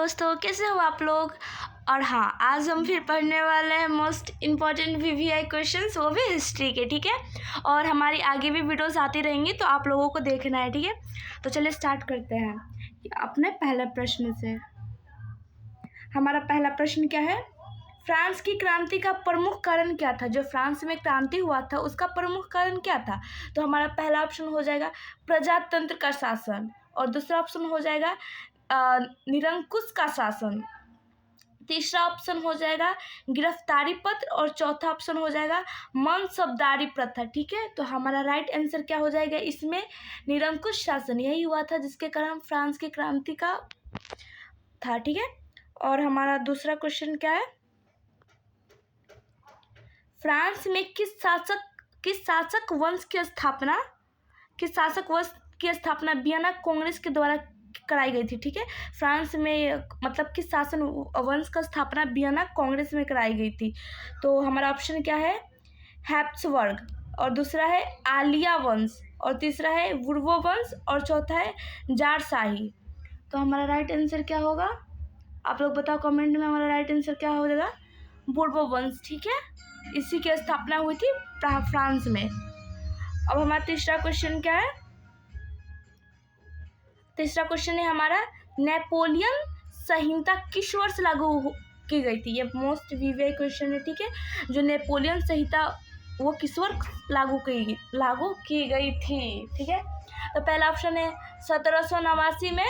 दोस्तों, कैसे हो आप लोग। और हाँ, आज हम फिर पढ़ने वाले हैं मोस्ट इम्पॉर्टेंट वीवीआई क्वेश्चंस, वो भी हिस्ट्री के। ठीक है, और हमारी आगे भी वीडियोस आती रहेंगी तो आप लोगों को देखना है। ठीक है, तो चलिए स्टार्ट करते हैं अपने पहले प्रश्न से। हमारा पहला प्रश्न क्या है, फ्रांस की क्रांति का प्रमुख कारण क्या था। जो फ्रांस में क्रांति हुआ था उसका प्रमुख कारण क्या था। तो हमारा पहला ऑप्शन हो जाएगा प्रजातंत्र का शासन, और दूसरा ऑप्शन हो जाएगा निरंकुश का शासन, तीसरा ऑप्शन हो जाएगा गिरफ्तारी पत्र, और चौथा ऑप्शन हो जाएगा मनसबदारी प्रथा। ठीक है, तो हमारा राइट आंसर क्या हो जाएगा इसमें, निरंकुश शासन। यही हुआ था जिसके कारण फ्रांस की क्रांति का था। ठीक है, और हमारा दूसरा क्वेश्चन क्या है, फ्रांस में किस शासक वंश की स्थापना वियना कांग्रेस के द्वारा कराई गई थी। ठीक है, फ्रांस में मतलब किस शासन वंश का स्थापना वियना कांग्रेस में कराई गई थी। तो हमारा ऑप्शन क्या है, हैप्सबर्ग, और दूसरा है आलिया वंश, और तीसरा है बुर्बो वंश, और चौथा है जारशाही। तो हमारा राइट आंसर क्या होगा, आप लोग बताओ कमेंट में, हमारा राइट आंसर क्या हो जाएगा, बुर्बो वंश। ठीक है, इसी की स्थापना हुई थी फ्रांस में। अब हमारा तीसरा क्वेश्चन क्या है, तीसरा क्वेश्चन है हमारा, नेपोलियन संहिता किस वर्ष लागू की गई थी। ये मोस्ट वीवीआई क्वेश्चन है। ठीक है, जो नेपोलियन संहिता वो किस वर्ष लागू की गई थी। ठीक है, तो पहला ऑप्शन है 1789 में,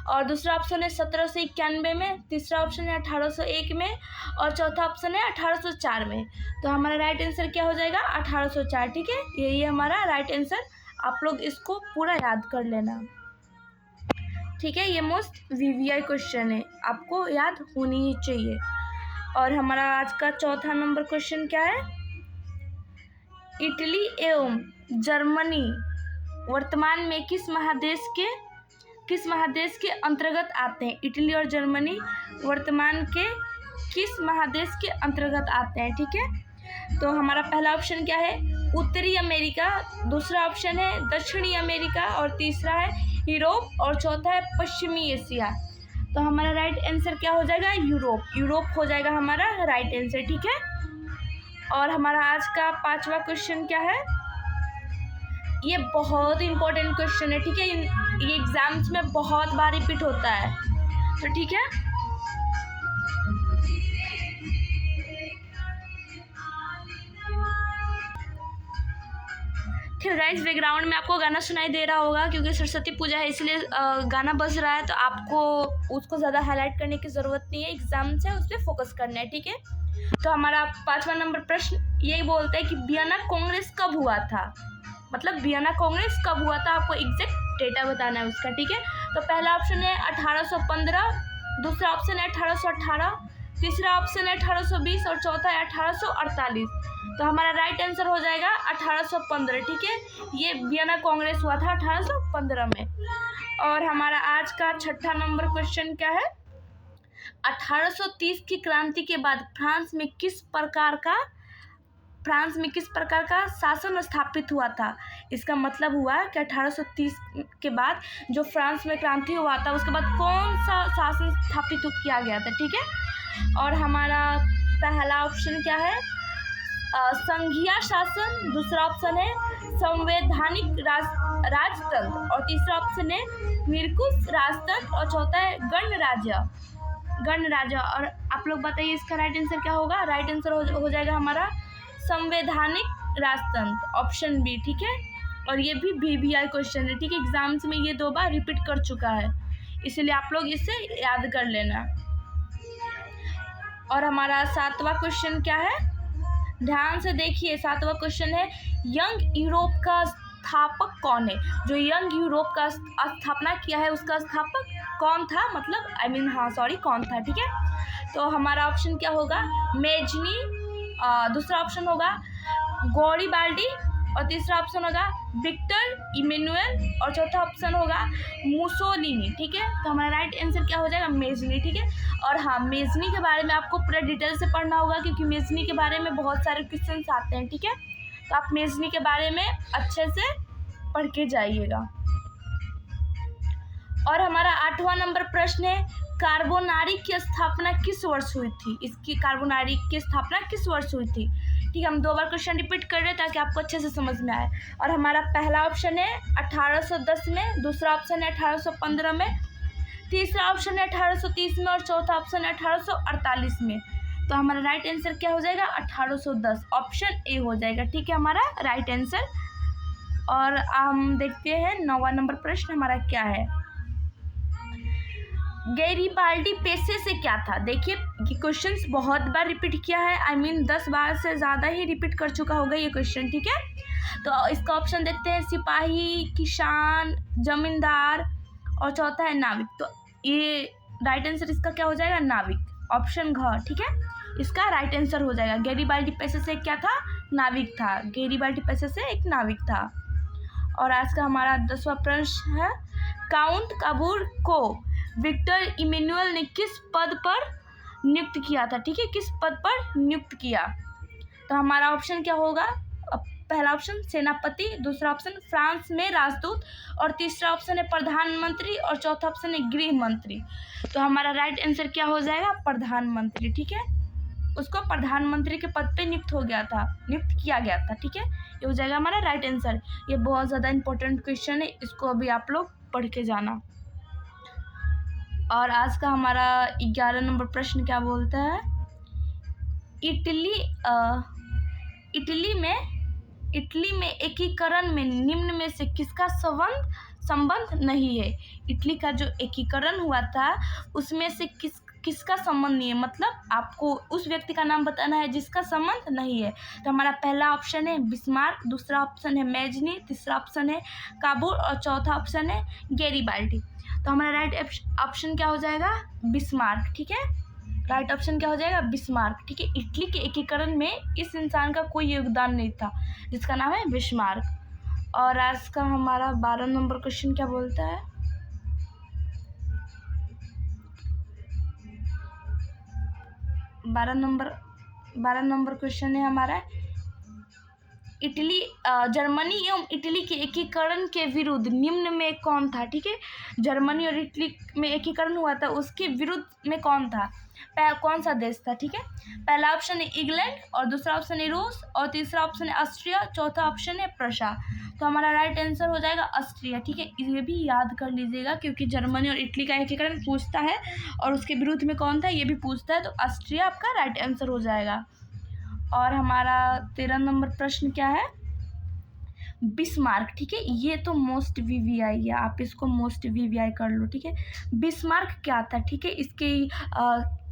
और दूसरा ऑप्शन है 1791 में, तीसरा ऑप्शन है 1801 में, और चौथा ऑप्शन है 1804 में। तो हमारा राइट आंसर क्या हो जाएगा, 1804। ठीक है, यही है हमारा राइट आंसर। आप लोग इसको पूरा याद कर लेना। ठीक है, ये मोस्ट वीवीआई क्वेश्चन है, आपको याद होनी ही चाहिए। और हमारा आज का चौथा नंबर क्वेश्चन क्या है, इटली एवं जर्मनी वर्तमान में किस महादेश के अंतर्गत आते हैं। इटली और जर्मनी वर्तमान के किस महादेश के अंतर्गत आते हैं। ठीक है, तो हमारा पहला ऑप्शन क्या है, उत्तरी अमेरिका, दूसरा ऑप्शन है दक्षिणी अमेरिका, और तीसरा है यूरोप, और चौथा है पश्चिमी एशिया। तो हमारा राइट आंसर क्या हो जाएगा, यूरोप हो जाएगा हमारा राइट आंसर। ठीक है, और हमारा आज का पांचवा क्वेश्चन क्या है, ये बहुत इंपॉर्टेंट क्वेश्चन है। ठीक है, ये एग्जाम्स में बहुत बार रिपीट होता है, तो ठीक है। फिर गाइस, बैकग्राउंड में आपको गाना सुनाई दे रहा होगा क्योंकि सरस्वती पूजा है, इसलिए गाना बज रहा है, तो आपको उसको ज़्यादा हाईलाइट करने की ज़रूरत नहीं है, एग्जाम से उस पर फोकस करना है। ठीक है, तो हमारा पांचवा नंबर प्रश्न ये बोलता है कि वियना कांग्रेस कब हुआ था, मतलब वियना कांग्रेस कब हुआ था, आपको एग्जैक्ट डेटा बताना है उसका। ठीक है, तो पहला ऑप्शन है 1815, दूसरा ऑप्शन है 1818, तीसरा ऑप्शन है 1820, और चौथा है 1848। तो हमारा राइट आंसर हो जाएगा 1815। ठीक है, ये वियना कांग्रेस हुआ था 1815 में। और हमारा आज का छठा नंबर क्वेश्चन क्या है, 1830 की क्रांति के बाद फ्रांस में किस प्रकार का शासन स्थापित हुआ था। इसका मतलब हुआ कि 1830 के बाद जो फ्रांस में क्रांति हुआ था उसके बाद कौन सा शासन स्थापित किया गया था। ठीक है, और हमारा पहला ऑप्शन क्या है, संघीय शासन, दूसरा ऑप्शन है संवैधानिक राजतंत्र, और तीसरा ऑप्शन है निरंकुश राजतंत्र, और चौथा है गणराज्य। और आप लोग बताइए इसका राइट आंसर क्या होगा। राइट आंसर हो जाएगा हमारा संवैधानिक राजतंत्र, ऑप्शन बी। ठीक है, और ये भी वीवीआई क्वेश्चन है। ठीक है, एग्जाम्स में ये 2 बार रिपीट कर चुका है, इसलिए आप लोग इसे याद कर लेना। और हमारा सातवां क्वेश्चन क्या है, ध्यान से देखिए, सातवां क्वेश्चन है, यंग यूरोप का स्थापक कौन है। जो यंग यूरोप का स्थापना किया है उसका स्थापक कौन था, मतलब कौन था। ठीक है, तो हमारा ऑप्शन क्या होगा, मेजनी, दूसरा ऑप्शन होगा गौरीबाल्डी, और तीसरा ऑप्शन होगा विक्टर इमेनुएल, और चौथा ऑप्शन होगा मुसोलिनी। ठीक है, तो हमारा राइट आंसर क्या हो जाएगा, मेजनी। ठीक है, और हाँ, मेजनी के बारे में आपको पूरा डिटेल से पढ़ना होगा क्योंकि मेजनी के बारे में बहुत सारे क्वेश्चंस आते हैं। ठीक है, तो आप मेजनी के बारे में अच्छे से पढ़ के जाइएगा। और हमारा 8वां नंबर प्रश्न है, कार्बोनारी की स्थापना किस वर्ष हुई थी? इसकी कार्बोनारी की स्थापना किस वर्ष हुई थी? ठीक है, हम 2 बार क्वेश्चन रिपीट कर रहे हैं ताकि आपको अच्छे से समझ में आए। और हमारा पहला ऑप्शन है 1810 में, दूसरा ऑप्शन है 1815 में, तीसरा ऑप्शन है 1830 में और चौथा ऑप्शन है 1848 में। तो हमारा राइट आंसर क्या हो जाएगा? 1810, ऑप्शन ए हो जाएगा। ठीक है, हमारा राइट आंसर। और हम देखते हैं 9वां नंबर प्रश्न हमारा क्या है। गैरीबाल्डी पेशे से क्या था? देखिए ये क्वेश्चंस बहुत बार रिपीट किया है, आई मीन 10 बार से ज़्यादा ही रिपीट कर चुका होगा ये क्वेश्चन। ठीक है, तो इसका ऑप्शन देखते हैं, सिपाही, किसान, जमींदार और चौथा है नाविक। तो ये राइट आंसर इसका क्या हो जाएगा? नाविक, ऑप्शन घ। ठीक है, इसका राइट आंसर हो जाएगा। गैरीबाल्डी पेशे से क्या था? नाविक था। गैरीबाल्डी पेशे से एक नाविक था। और आज का हमारा 10वां प्रश्न है, काउंट काबूर को विक्टर इमैनुअल ने किस पद पर नियुक्त किया था? ठीक है, किस पद पर नियुक्त किया? तो हमारा ऑप्शन क्या होगा? पहला ऑप्शन सेनापति, दूसरा ऑप्शन फ्रांस में राजदूत और तीसरा ऑप्शन है प्रधानमंत्री और चौथा ऑप्शन है गृह मंत्री। तो हमारा राइट आंसर क्या हो जाएगा? प्रधानमंत्री। ठीक है, उसको प्रधानमंत्री के पद पे नियुक्त किया गया था। ठीक है, ये हो जाएगा हमारा राइट आंसर। ये बहुत ज़्यादा इंपॉर्टेंट क्वेश्चन है, इसको अभी आप लोग पढ़ के जाना। और आज का हमारा 11 नंबर प्रश्न क्या बोलता है, इटली में एकीकरण में निम्न में से किसका संबंध नहीं है? इटली का जो एकीकरण हुआ था उसमें से किसका संबंध नहीं है, मतलब आपको उस व्यक्ति का नाम बताना है जिसका संबंध नहीं है। तो हमारा पहला ऑप्शन है बिस्मार्क, दूसरा ऑप्शन है मैजनी, तीसरा ऑप्शन है काबूल और चौथा ऑप्शन है गैरीबाल्डी। तो हमारा राइट ऑप्शन क्या हो जाएगा? बिस्मार्क। ठीक है, राइट ऑप्शन क्या हो जाएगा? बिस्मार्क। ठीक है, इटली के एकीकरण में इस इंसान का कोई योगदान नहीं था जिसका नाम है बिस्मार्क। और आज का हमारा 12 नंबर क्वेश्चन क्या बोलता है, 12 नंबर क्वेश्चन है हमारा, जर्मनी एवं इटली के एकीकरण के विरुद्ध निम्न में कौन था? ठीक है, जर्मनी और इटली में एकीकरण हुआ था, उसके विरुद्ध में कौन था? कौन सा देश था? ठीक है, पहला ऑप्शन है इंग्लैंड और दूसरा ऑप्शन है रूस और तीसरा ऑप्शन है ऑस्ट्रिया, चौथा ऑप्शन है प्रशा। तो हमारा राइट आंसर हो जाएगा ऑस्ट्रिया। ठीक है, ये भी याद कर लीजिएगा क्योंकि जर्मनी और इटली का एकीकरण पूछता है और उसके विरुद्ध में कौन था ये भी पूछता है, तो ऑस्ट्रिया आपका राइट आंसर हो जाएगा। और हमारा 13 नंबर प्रश्न क्या है, बिस्मार्क। ठीक है, ये तो मोस्ट वीवीआई है, आप इसको मोस्ट वीवीआई कर लो। ठीक है, बिस्मार्क क्या था? ठीक है, इसके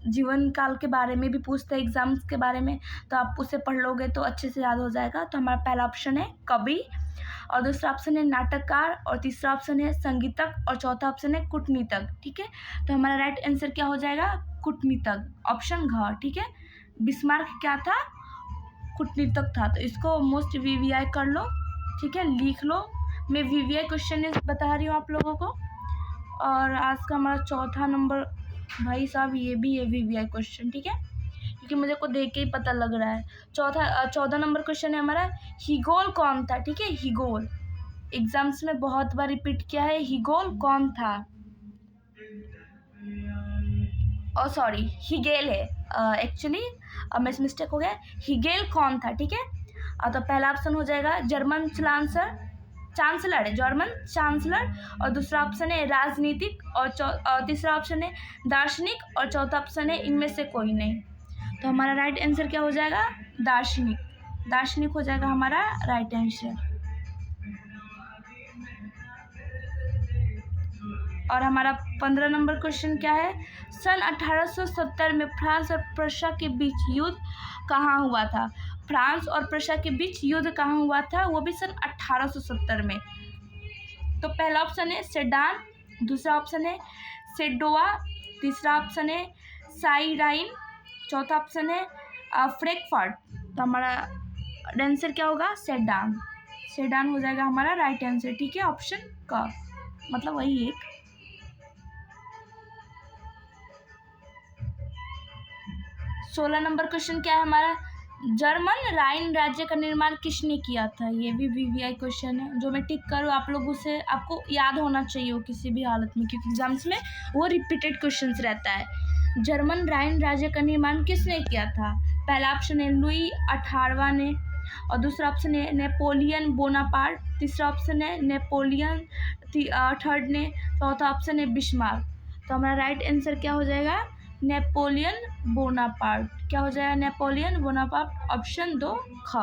जीवन काल के बारे में भी पूछते हैं एग्जाम्स के बारे में, तो आप उसे पढ़ लोगे तो अच्छे से याद हो जाएगा। तो हमारा पहला ऑप्शन है कवि और दूसरा ऑप्शन है नाटककार और तीसरा ऑप्शन है संगीतक और चौथा ऑप्शन है कूटनीतक। ठीक है, तो हमारा राइट आंसर क्या हो जाएगा? कूटनीतक, ऑप्शन घ। ठीक है, बिस्मार्क क्या था? कूटनीतक था। तो इसको मोस्ट वीवीआई कर लो। ठीक है, लिख लो, मैं वीवीआई क्वेश्चन बता रही हूँ आप लोगों को। और आज का हमारा 4था नंबर, भाई साहब ये भी है वीवीआई क्वेश्चन। ठीक है, क्योंकि मुझे को देख के ही पता लग रहा है। 14 नंबर क्वेश्चन है हमारा, हिगोल कौन था? ठीक है, हिगोल एग्जाम्स में बहुत बार रिपीट किया है, हिगोल कौन था? सॉरी, हिगेल है एक्चुअली, मिस्टेक हो गया, हिगेल कौन था? ठीक है, तो पहला ऑप्शन हो जाएगा जर्मन चांसलर है, जर्मन चांसलर और दूसरा ऑप्शन है राजनीतिक और तीसरा ऑप्शन है दार्शनिक और चौथा ऑप्शन है इनमें से कोई नहीं। तो हमारा राइट आंसर क्या हो जाएगा? दार्शनिक हो जाएगा हमारा राइट आंसर। और हमारा 15 नंबर क्वेश्चन क्या है, सन 1870 में फ्रांस और प्रशा के बीच युद्ध कहाँ हुआ था? फ्रांस और प्रशा के बीच युद्ध कहाँ हुआ था, वो भी सन 1870 में। तो पहला ऑप्शन है सेडान, दूसरा ऑप्शन है सेडोवा, तीसरा ऑप्शन है साइराइन, चौथा ऑप्शन है फ्रैंकफर्ट। तो हमारा आंसर क्या होगा? सेडान हो जाएगा हमारा राइट आंसर। ठीक है, ऑप्शन का मतलब वही एक। 16 नंबर क्वेश्चन क्या है हमारा, जर्मन राइन राज्य का निर्माण किसने किया था? ये भी वीवीआई क्वेश्चन है, जो मैं टिक करूँ आप लोग उसे आपको याद होना चाहिए वो किसी भी हालत में, क्योंकि एग्जाम्स में वो रिपीटेड क्वेश्चंस रहता है। जर्मन राइन राज्य का निर्माण किसने किया था? पहला ऑप्शन है लुई 18वां ने, और दूसरा ऑप्शन है नेपोलियन बोनापार्ट, तीसरा ऑप्शन है नेपोलियन थर्ड ने, चौथा ऑप्शन है बिस्मार्क। तो हमारा राइट आंसर क्या हो जाएगा? Napoleon Bonaparte. क्या हो जाएगा? नेपोलियन बोनापार्ट, ऑप्शन 2 ख।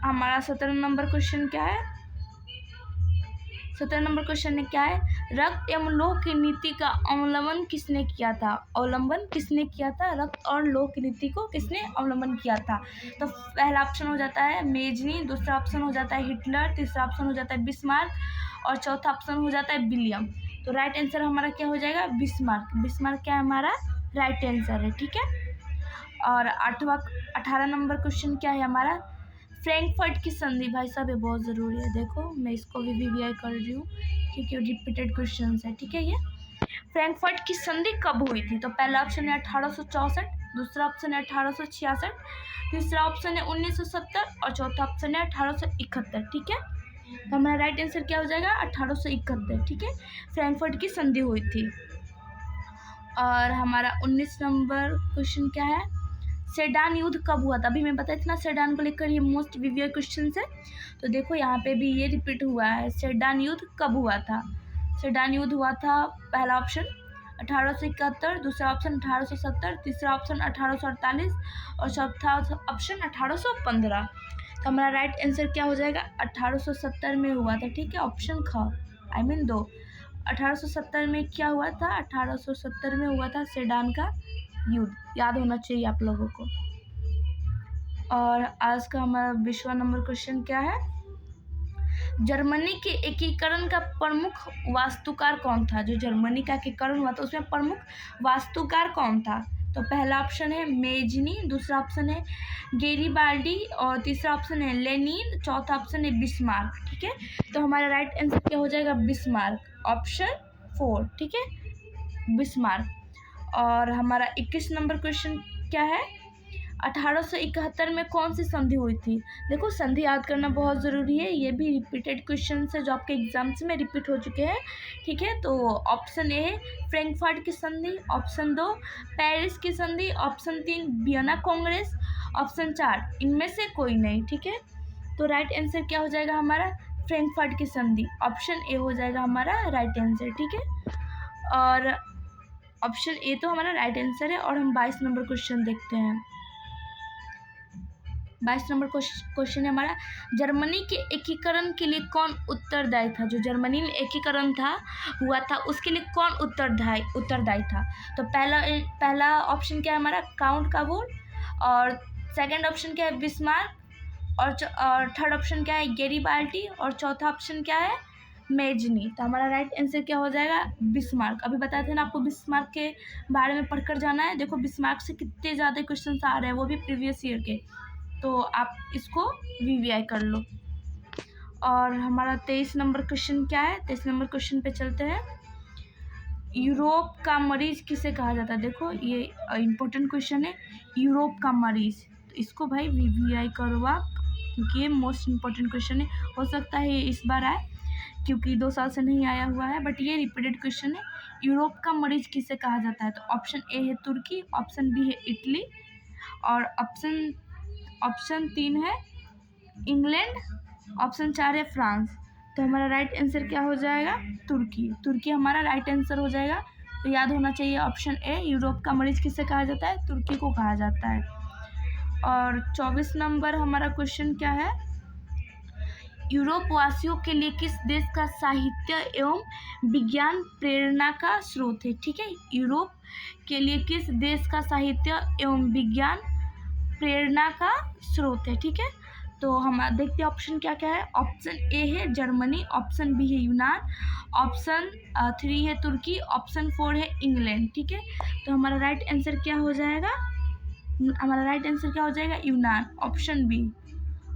हमारा 17 नंबर क्वेश्चन क्या है? 17 नंबर क्वेश्चन में क्या है? रक्त एवं लौह की नीति का अवलंबन किसने किया था? अवलंबन किसने किया था? रक्त और लौह की नीति को किसने अवलंबन किया था? तो पहला ऑप्शन हो जाता है मेजनी, दूसरा ऑप्शन हो जाता है हिटलर, तीसरा ऑप्शन हो जाता है बिस्मार्क और चौथा ऑप्शन हो जाता है विलियम। तो राइट आंसर हमारा क्या हो जाएगा? बिस्मार्क। बिस्मार्क क्या है हमारा राइट आंसर है, ठीक है। और 18 नंबर क्वेश्चन क्या है हमारा? फ्रैंकफर्ट की संधि, भाई साहब ये बहुत ज़रूरी है, देखो मैं इसको भी वीवीआई कर रही हूँ क्योंकि रिपीटेड क्वेश्चन है, ठीक है। ये फ्रैंकफर्ट की संधि कब हुई थी? तो पहला ऑप्शन है 1864, दूसरा ऑप्शन है 1866, तीसरा ऑप्शन है 1970 और चौथा ऑप्शन है 1871, ठीक है। तो हमारा राइट आंसर क्या हो जाएगा? 1871, ठीक है। फ्रैंकफर्ट की संधि हुई थी। और हमारा 19 नंबर क्वेश्चन क्या है? सेडान युद्ध कब हुआ था? अभी मैं बताई थी ना सेडान को लेकर ये मोस्ट वीवीआई क्वेश्चन है, तो देखो यहाँ पे भी ये रिपीट हुआ है। सेडान युद्ध कब हुआ था? सेडान युद्ध हुआ था, पहला ऑप्शन 1871, दूसरा ऑप्शन 1870, तीसरा ऑप्शन 1848 और चौथा ऑप्शन 1815। तो हमारा राइट आंसर क्या हो जाएगा? 1870 में हुआ था, ठीक है, ऑप्शन ख, आई मीन 2। 1870 में क्या हुआ था? 1870 में हुआ था सेडान का युद्ध, याद होना चाहिए आप लोगों को। और आज का हमारा 20वां नंबर क्वेश्चन क्या है? जर्मनी के एकीकरण का प्रमुख वास्तुकार कौन था? जो जर्मनी का एकीकरण हुआ था उसमें प्रमुख वास्तुकार कौन था? तो पहला ऑप्शन है मेजनी, दूसरा ऑप्शन है गेरिबाल्डी और तीसरा ऑप्शन है लेनिन, चौथा ऑप्शन है बिस्मार्क, ठीक है। तो हमारा राइट आंसर क्या हो जाएगा? बिस्मार्क, ऑप्शन 4, ठीक है, बिस्मार्क। और हमारा 21 नंबर क्वेश्चन क्या है? 1871 में कौन सी संधि हुई थी? देखो संधि याद करना बहुत ज़रूरी है, ये भी रिपीटेड क्वेश्चन है जो आपके एग्जाम्स में रिपीट हो चुके हैं, ठीक है। तो ऑप्शन ए है फ्रैंकफर्ट की संधि, ऑप्शन 2 पेरिस की संधि, ऑप्शन 3 वियना कांग्रेस, ऑप्शन 4 इनमें से कोई नहीं, ठीक है। तो राइट आंसर क्या हो जाएगा हमारा? फ्रैंकफर्ट की संधि, ऑप्शन ए हो जाएगा हमारा राइट आंसर, ठीक है। और ऑप्शन ए तो हमारा राइट आंसर है। और हम 22 नंबर क्वेश्चन देखते हैं। 22 नंबर क्वेश्चन है हमारा, जर्मनी के एकीकरण के लिए कौन उत्तरदायी था? जो जर्मनी में एकीकरण हुआ था उसके लिए कौन उत्तरदायी था? तो पहला ऑप्शन क्या है हमारा? काउंट काबूल, और सेकंड ऑप्शन क्या है? बिस्मार्क, और थर्ड ऑप्शन क्या है? गेरिबाल्डी, और चौथा ऑप्शन क्या है? मेजनी। तो हमारा राइट आंसर क्या हो जाएगा? बिस्मार्क। अभी बताए थे ना आपको बिस्मार्क के बारे में पढ़कर जाना है। देखो बिस्मार्क से कितने ज़्यादा क्वेश्चन आ रहे हैं, वो भी प्रीवियस ईयर के, तो आप इसको वीवीआई कर लो। और हमारा 23 नंबर क्वेश्चन क्या है? 23 नंबर क्वेश्चन पे चलते हैं। यूरोप का मरीज किसे कहा जाता है? देखो ये इम्पोर्टेंट क्वेश्चन है, यूरोप का मरीज। तो इसको भाई वीवीआई करो आप, क्योंकि ये मोस्ट इम्पोर्टेंट क्वेश्चन है। हो सकता है ये इस बार आए, क्योंकि 2 साल से नहीं आया हुआ है, बट ये रिपीटेड क्वेश्चन है। यूरोप का मरीज किसे कहा जाता है? तो ऑप्शन ए है तुर्की, ऑप्शन बी है इटली, और ऑप्शन 3 है इंग्लैंड, ऑप्शन 4 है फ्रांस। तो हमारा राइट आंसर क्या हो जाएगा? तुर्की। तुर्की हमारा राइट आंसर हो जाएगा। तो याद होना चाहिए ऑप्शन ए, यूरोप का मरीज किसे कहा जाता है? तुर्की को कहा जाता है। और 24 नंबर हमारा क्वेश्चन क्या है? यूरोप वासियों के लिए किस देश का साहित्य एवं विज्ञान प्रेरणा का स्रोत है? ठीक है, यूरोप के लिए किस देश का साहित्य एवं विज्ञान प्रेरणा का स्रोत है? ठीक है, तो हम देखते हैं ऑप्शन क्या क्या है। ऑप्शन ए है जर्मनी, ऑप्शन बी है यूनान, ऑप्शन 3 है तुर्की, ऑप्शन 4 है इंग्लैंड। ठीक है, तो हमारा राइट आंसर क्या हो जाएगा? हमारा राइट आंसर क्या हो जाएगा? यूनान, ऑप्शन बी।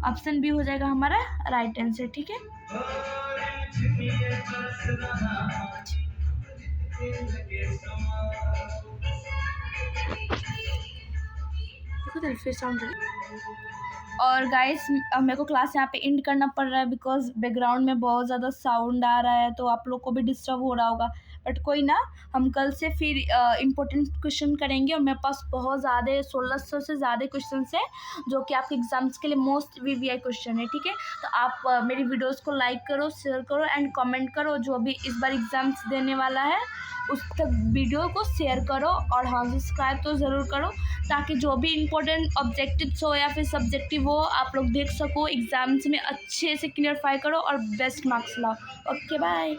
ऑप्शन बी हो जाएगा हमारा राइट आंसर। ठीक है, दिल फिर साउंड। और गाइस मेरे को क्लास यहाँ पे एंड करना पड़ रहा है बिकॉज बैकग्राउंड में बहुत ज़्यादा साउंड आ रहा है, तो आप लोग को भी डिस्टर्ब हो रहा होगा। बट कोई ना, हम कल से फिर इम्पोर्टेंट क्वेश्चन करेंगे और मेरे पास बहुत ज़्यादा 1600 से ज़्यादा क्वेश्चन है जो कि आपके एग्जाम्स के लिए मोस्ट वीवीआई क्वेश्चन है, ठीक है। तो आप मेरी वीडियोस को लाइक करो, शेयर करो एंड कमेंट करो। जो भी इस बार एग्जाम्स देने वाला है उस तक वीडियो को शेयर करो, और हाँ सब्सक्राइब तो ज़रूर करो ताकि जो भी इम्पोर्टेंट ऑब्जेक्टिव्स हो या फिर सब्जेक्टिव हो आप लोग देख सको, एग्जाम्स में अच्छे से क्लियरफाई करो और बेस्ट मार्क्स लाओ। Okay bye.